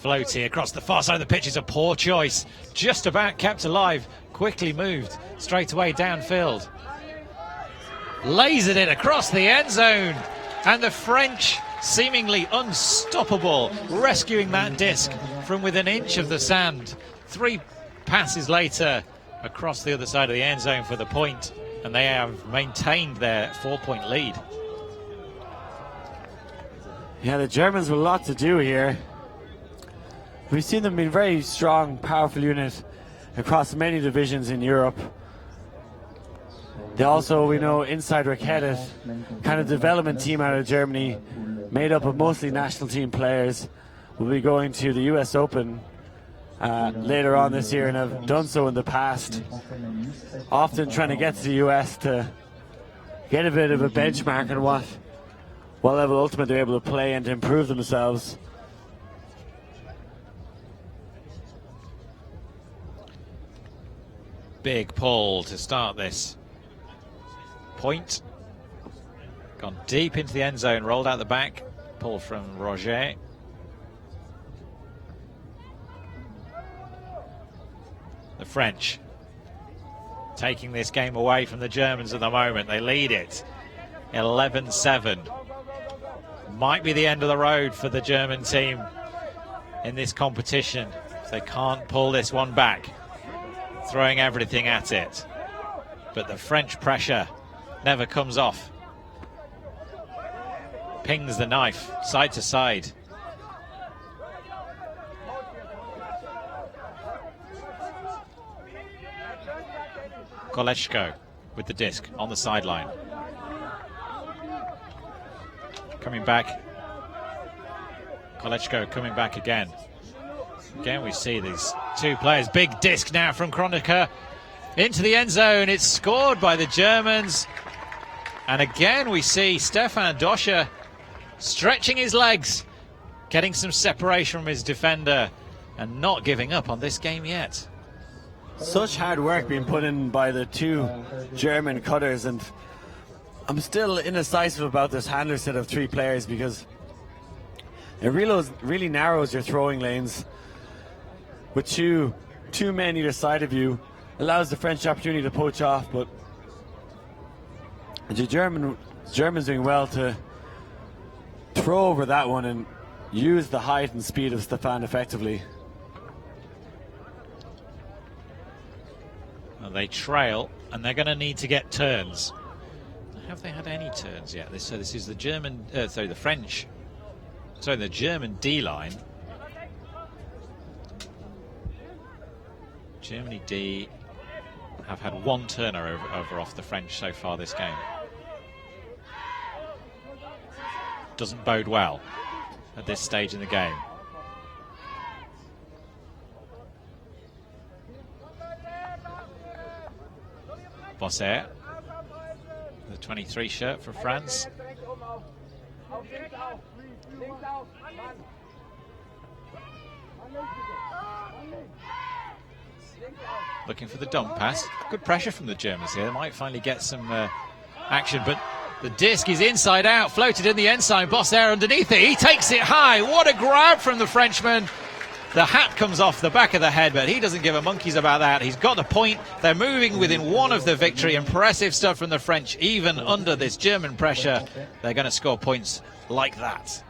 [SPEAKER 3] Floaty across the far side of the pitch is a poor choice. Just about kept alive. Quickly moved straight away downfield. Lasered it across the end zone. And the French seemingly unstoppable, rescuing that disc from within an inch of the sand. 3 passes later across the other side of the end zone for the point. and they have maintained their 4-point lead.
[SPEAKER 4] Yeah, the Germans have a lot to do here. We've seen them being very strong, powerful unit across many divisions in Europe. They also, we know, inside Raketa, kind of development team out of Germany, made up of mostly national team players, will be going to the US Open later on this year and have done so in the past. Often trying to get to the US to get a bit of a benchmark on what level ultimate they're able to play and to improve themselves.
[SPEAKER 3] Big pull to start this. Point. Gone deep into the end zone, rolled out the back. Pull from Roger. The French taking this game away from the Germans at the moment. They lead it 11-7. Might be the end of the road for the German team in this competition if they can't pull this one back, throwing everything at it. But the French pressure never comes off. Pings the knife side to side. Kolechko with the disc on the sideline. Coming back. Kolechko coming back again. Again we see these two players. Big disc now from Kronecker into the end zone. It's scored by the Germans. And again we see Stefan Doscher stretching his legs, getting some separation from his defender and not giving up on this game yet.
[SPEAKER 4] Such hard work being put in by the two German cutters, and I'm still indecisive about this handler set of three players because it really narrows your throwing lanes. With two men either side of you, allows the French opportunity to poach off, but the Germans doing well to throw over that one and use the height and speed of Stefan effectively.
[SPEAKER 3] Well, they trail, and they're going to need to get turns. Have they had any turns yet? So this is the the German D-line. Germany D have had one turnover over off the French so far this game. Doesn't bode well at this stage in the game. Bosser, the 23 shirt for France. Looking for the dump pass. Good pressure from the Germans here. They might finally get some action, but the disc is inside out, floated in the end zone. Bosser underneath it. He takes it high. What a grab from the Frenchman. The hat comes off the back of the head, but he doesn't give a monkey's about that. He's got the point. They're moving within one of the victory. Impressive stuff from the French, even under this German pressure. They're going to score points like that.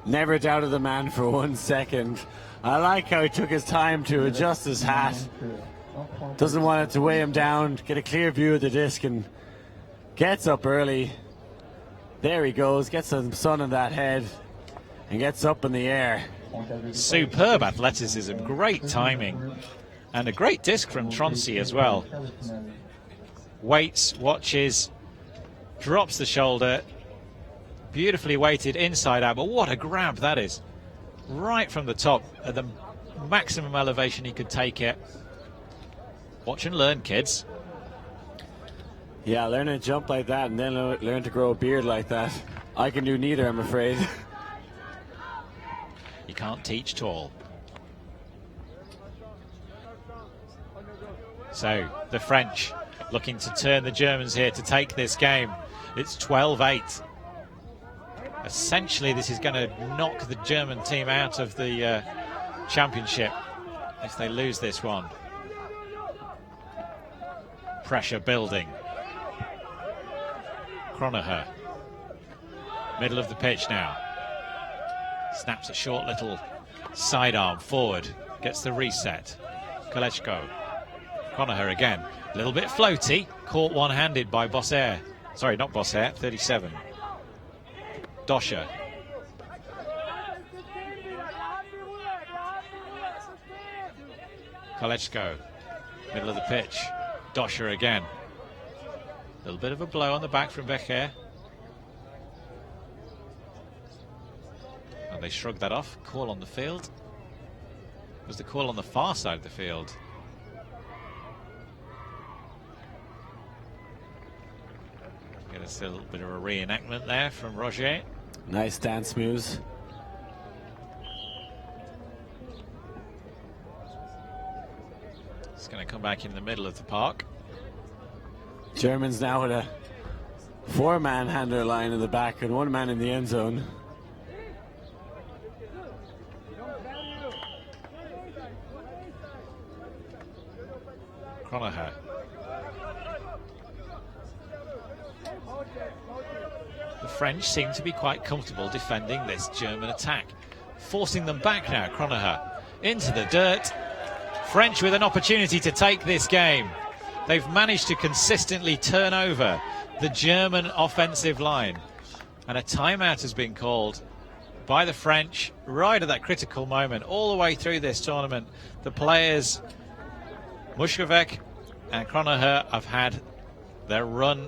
[SPEAKER 4] Never doubted the man for 1 second. I like how he took his time to adjust his hat. Doesn't want it to weigh him down, get a clear view of the disc, and gets up early. There he goes, gets some sun on that head, and gets up in the air.
[SPEAKER 3] Superb athleticism, great timing, and a great disc from Troncy as well. Waits, watches, drops the shoulder, beautifully weighted inside out, but what a grab that is. Right from the top at the maximum elevation he could take it. Watch and learn, kids.
[SPEAKER 4] Yeah, learn to jump like that and then learn to grow a beard like that. I can do neither, I'm afraid.
[SPEAKER 3] You can't teach tall. So the French looking to turn the Germans here to take this game. It's 12-8. Essentially, this is going to knock the German team out of the championship if they lose this one. Pressure building. Kronecker. Middle of the pitch now. Snaps a short little sidearm forward. Gets the reset. Kolechko. Cronaher again. A little bit floaty. Caught one-handed by Bosser. Sorry, not Bosser, 37. Doscher. Kolechko. Middle of the pitch. Doscher again. A little bit of a blow on the back from Becher. And they shrugged that off. Call on the field. Was the call on the far side of the field? Get us a little bit of a reenactment there from Roger.
[SPEAKER 4] Nice dance moves.
[SPEAKER 3] It's going to come back in the middle of the park.
[SPEAKER 4] Germans now with a 4-man handler line in the back and 1 man in the end zone.
[SPEAKER 3] Cronaher. The French seem to be quite comfortable defending this German attack. Forcing them back now, Cronaher. Into the dirt. French with an opportunity to take this game. They've managed to consistently turn over the German offensive line. And a timeout has been called by the French right at that critical moment. All the way through this tournament, the players, Mushkovec and Cronaher, have had their run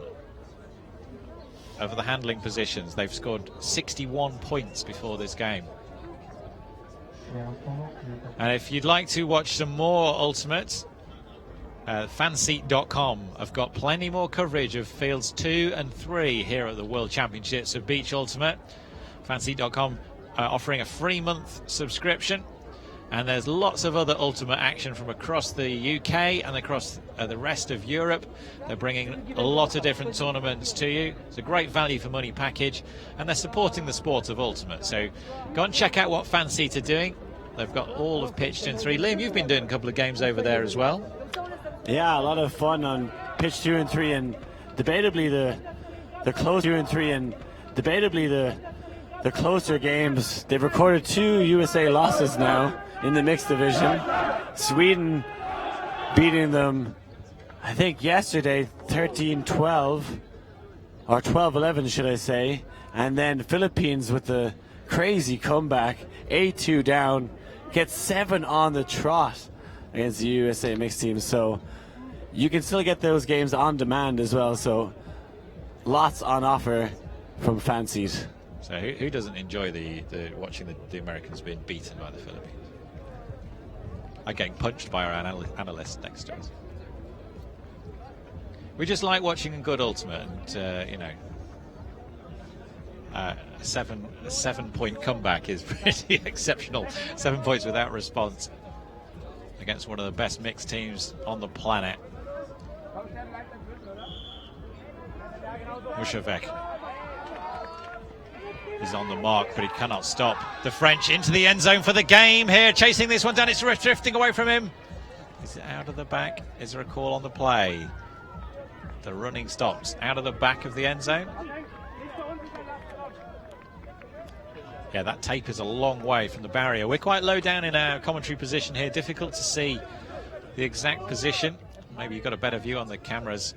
[SPEAKER 3] over the handling positions. They've scored 61 points before this game. And if you'd like to watch some more Ultimate, fanseat.com have got plenty more coverage of fields 2 and 3 here at the World Championships of Beach Ultimate. Fanseat.com offering a free month subscription. And there's lots of other Ultimate action from across the UK and across the rest of Europe. They're bringing a lot of different tournaments to you. It's a great value for money package, and they're supporting the sport of Ultimate. So go and check out what Fanseat are doing. They've got all of pitch 2 and 3. Liam, you've been doing a couple of games over there as well.
[SPEAKER 4] Yeah, a lot of fun on pitch 2 and 3, and debatably the close 2 and 3, and debatably the closer games. They've recorded 2 USA losses now in the mixed division. Sweden beating them, I think yesterday, 13-12, or 12-11 should I say, and then Philippines with the crazy comeback, 8-2 down, gets 7 on the trot against the USA mixed team. So you can still get those games on demand as well, so lots on offer from Fanseat.
[SPEAKER 3] So who doesn't enjoy the watching the Americans being beaten by the Philippines? I'm getting punched by our analyst next to us. We just like watching a good Ultimate, and you know, a 7-point comeback is pretty exceptional. 7 points without response against one of the best mixed teams on the planet. Mushkovec is on the mark, but he cannot stop the French into the end zone for the game here, chasing this one down. It's drifting away from him. Is it out of the back? Is there a call on the play? The running stops out of the back of the end zone. Yeah, that tape is a long way from the barrier. We're quite low down in our commentary position here. Difficult to see the exact position. Maybe you've got a better view on the cameras.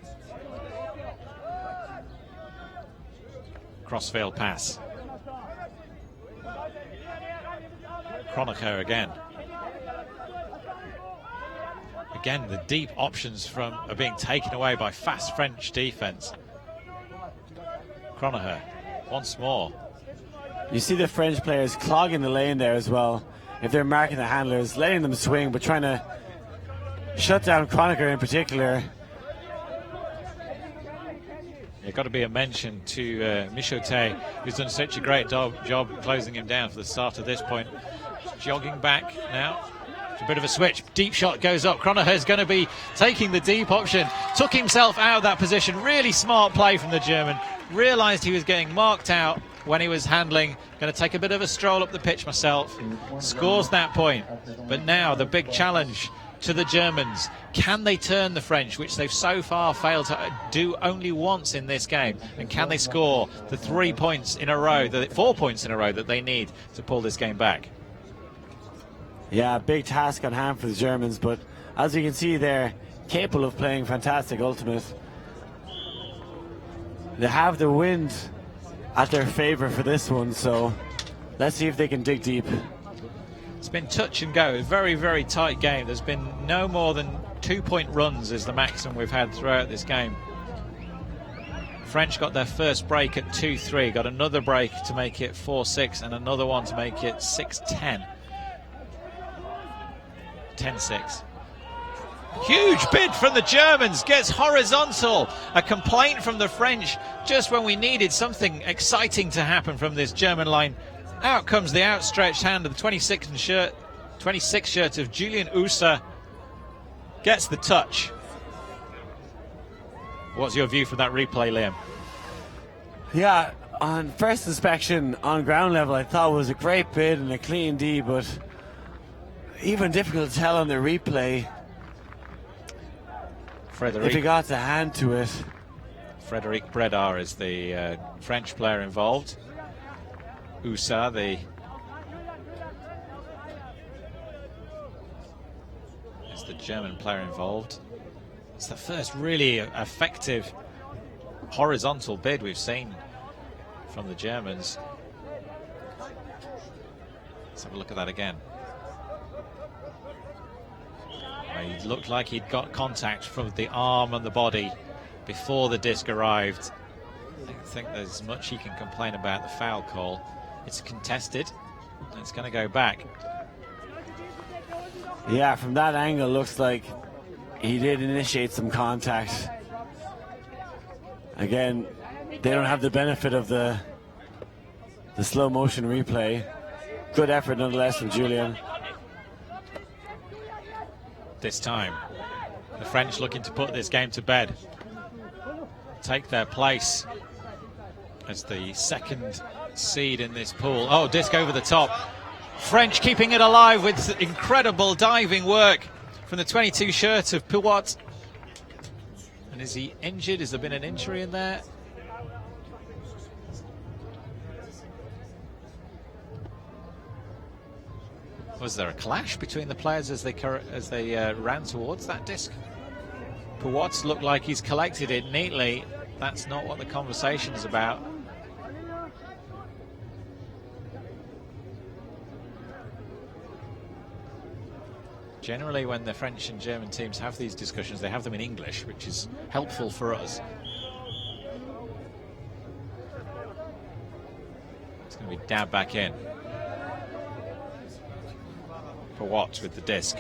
[SPEAKER 3] Crossfield pass. Cronacher again. Again, the deep options are being taken away by fast French defense. Cronacher once more.
[SPEAKER 4] You see the French players clogging the lane there as well. If they're marking the handlers, letting them swing, but trying to shut down Cronacher in particular.
[SPEAKER 3] There's got to be a mention to Michotet, who's done such a great job closing him down for the start of this point. Jogging back now. It's a bit of a switch. Deep shot goes up. Cronacher's going to be taking the deep option. Took himself out of that position. Really smart play from the German. Realised he was getting marked out when he was handling. Going to take a bit of a stroll up the pitch myself. Scores that point. But now the big challenge to the Germans. Can they turn the French, which they've so far failed to do only once in this game? And can they score the 4 points in a row that they need to pull this game back?
[SPEAKER 4] Yeah, big task on hand for the Germans, but as you can see there, capable of playing fantastic ultimate. They have the wind at their favour for this one, so let's see if they can dig deep.
[SPEAKER 3] It's been touch and go, very, very tight game. There's been no more than 2-point runs is the maximum we've had throughout this game. French got their first break at 2-3, got another break to make it 4-6, and another one to make it 6-10. 10-6. Huge bid from the Germans, gets horizontal. A complaint from the French just when we needed something exciting to happen from this German line. Out comes the outstretched hand of the 26th shirt of Julian Usa. Gets the touch. What's your view from that replay, Liam?
[SPEAKER 4] Yeah, on first inspection on ground level, I thought it was a great bid and a clean D, but even difficult to tell on the replay if he got the hand to it.
[SPEAKER 3] Frédéric Bredar is the French player involved. Usa, is the German player involved. It's the first really effective horizontal bid we've seen from the Germans. Let's have a look at that again. He looked like he'd got contact from the arm and the body before the disc arrived. I don't think there's much he can complain about the foul call. It's contested. It's going to go back.
[SPEAKER 4] Yeah, from that angle, looks like he did initiate some contact. Again, they don't have the benefit of the slow motion replay. Good effort nonetheless from Julian.
[SPEAKER 3] This time, the French looking to put this game to bed. Take their place as the second seed in this pool. Oh, disc over the top. French keeping it alive with incredible diving work from the 22 shirt of Piwot. And is he injured? Has there been an injury in there? Was there a clash between the players as they ran towards that disc? Piwot looked like he's collected it neatly. That's not what the conversation is about. Generally, when the French and German teams have these discussions, they have them in English, which is helpful for us. It's going to be dabbed back in. For Watts with the disc.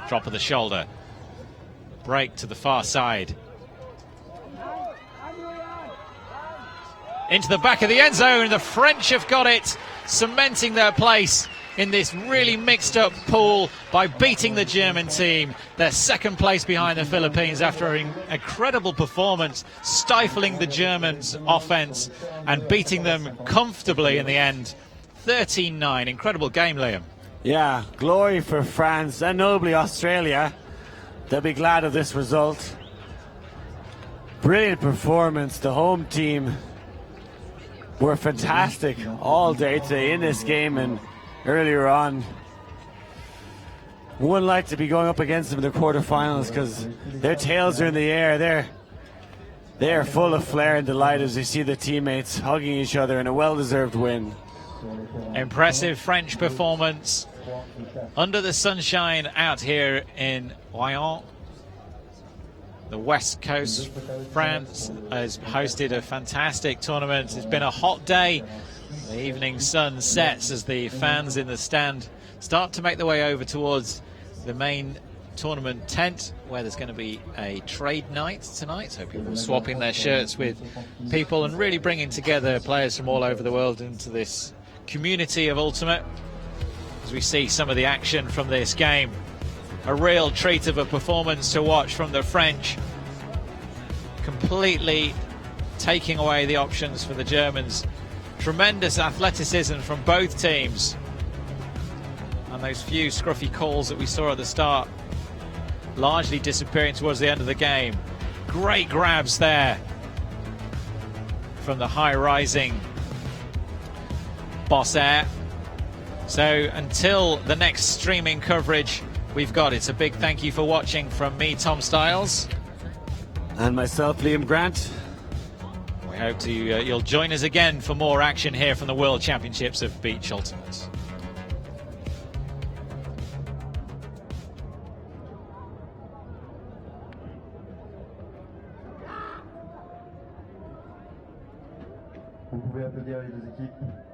[SPEAKER 3] Drop of the shoulder. Break to the far side. Into the back of the end zone. The French have got it, cementing their place in this really mixed up pool by beating the German team. They're second place behind the Philippines after an incredible performance, stifling the Germans' offense and beating them comfortably in the end. 13-9, incredible game, Liam.
[SPEAKER 4] Yeah, glory for France and notably Australia. They'll be glad of this result. Brilliant performance. The home team were fantastic all day today in this game and earlier on. Wouldn't like to be going up against them in the quarterfinals because their tails are in the air. They are full of flair and delight as they see their teammates hugging each other in a well-deserved win.
[SPEAKER 3] Impressive French performance under the sunshine out here in Royan. The West Coast, France has hosted a fantastic tournament. It's been a hot day. The evening sun sets as the fans in the stand start to make their way over towards the main tournament tent, where there's going to be a trade night tonight. So people swapping their shirts with people and really bringing together players from all over the world into this community of Ultimate. As we see some of the action from this game, a real treat of a performance to watch from the French, completely taking away the options for the Germans. Tremendous athleticism from both teams, and those few scruffy calls that we saw at the start largely disappearing towards the end of the game. Great grabs there from the high rising Boss Air. So until the next streaming coverage we've got, it's a big thank you for watching from me, Tom Stiles.
[SPEAKER 4] And myself, Liam Grant.
[SPEAKER 3] We hope to you'll join us again for more action here from the World Championships of Beach Ultimate.
[SPEAKER 2] Vous pouvez applaudir les deux équipes.